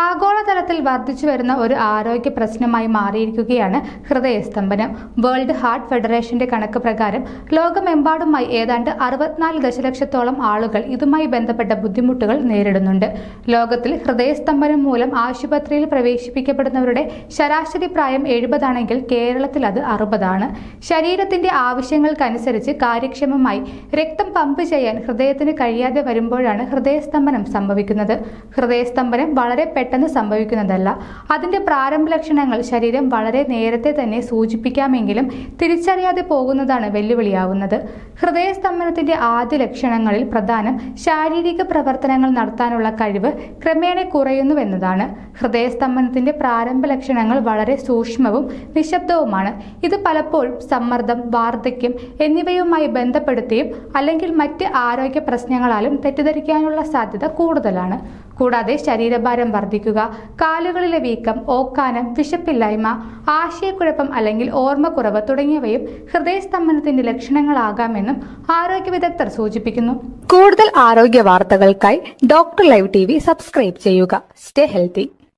ആഗോളതലത്തിൽ വർദ്ധിച്ചുവരുന്ന ഒരു ആരോഗ്യ പ്രശ്നമായി മാറിയിരിക്കുകയാണ് ഹൃദയസ്തംഭനം. വേൾഡ് ഹാർട്ട് ഫെഡറേഷന്റെ കണക്ക് പ്രകാരം ലോകമെമ്പാടുമായി ഏതാണ്ട് 64 ദശലക്ഷത്തോളം ആളുകൾ ഇതുമായി ബന്ധപ്പെട്ട ബുദ്ധിമുട്ടുകൾ നേരിടുന്നുണ്ട്. ലോകത്തിൽ ഹൃദയസ്തംഭനം മൂലം ആശുപത്രിയിൽ പ്രവേശിപ്പിക്കപ്പെടുന്നവരുടെ ശരാശരി പ്രായം 70 ആണെങ്കിൽ കേരളത്തിൽ അത് 60 ആണ്. ശരീരത്തിന്റെ ആവശ്യങ്ങൾക്കനുസരിച്ച് കാര്യക്ഷമമായി രക്തം പമ്പ് ചെയ്യാൻ ഹൃദയത്തിന് കഴിയാതെ വരുമ്പോഴാണ് ഹൃദയസ്തംഭനം സംഭവിക്കുന്നത്. ഹൃദയസ്തംഭനം വളരെ പെട്ടെന്ന് സംഭവിക്കുന്നതല്ല. അതിന്റെ പ്രാരംഭ ലക്ഷണങ്ങൾ ശരീരം വളരെ നേരത്തെ തന്നെ സൂചിപ്പിക്കാമെങ്കിലും തിരിച്ചറിയാതെ പോകുന്നതാണ് വെല്ലുവിളിയാവുന്നത്. ഹൃദയസ്തംഭനത്തിന്റെ ആദ്യ ലക്ഷണങ്ങളിൽ പ്രധാനം ശാരീരിക പ്രവർത്തനങ്ങൾ നടത്താനുള്ള കഴിവ് ക്രമേണ കുറയുന്നുവെന്നതാണ്. ഹൃദയസ്തംഭനത്തിന്റെ പ്രാരംഭ ലക്ഷണങ്ങൾ വളരെ സൂക്ഷ്മവും നിശബ്ദവുമാണ്. ഇത് പലപ്പോഴും സമ്മർദ്ദം, വാർദ്ധക്യം എന്നിവയുമായി ബന്ധപ്പെടുത്തിയും അല്ലെങ്കിൽ മറ്റ് ആരോഗ്യ പ്രശ്നങ്ങളാലും തെറ്റിദ്ധരിക്കാനുള്ള സാധ്യത കൂടുതലാണ്. കൂടാതെ ശരീരഭാരം വർദ്ധിക്കുക, കാലുകളിലെ വീക്കം, ഓക്കാനം, വിശപ്പില്ലായ്മ, ആശയക്കുഴപ്പം അല്ലെങ്കിൽ ഓർമ്മക്കുറവ് തുടങ്ങിയവയും ഹൃദയസ്തംഭനത്തിന്റെ ലക്ഷണങ്ങളാകാമെന്നും ആരോഗ്യ വിദഗ്ധർ സൂചിപ്പിക്കുന്നു. കൂടുതൽ ആരോഗ്യ വാർത്തകൾക്കായി ഡോക്ടർ ലൈവ് TV സബ്സ്ക്രൈബ് ചെയ്യുക. Stay healthy.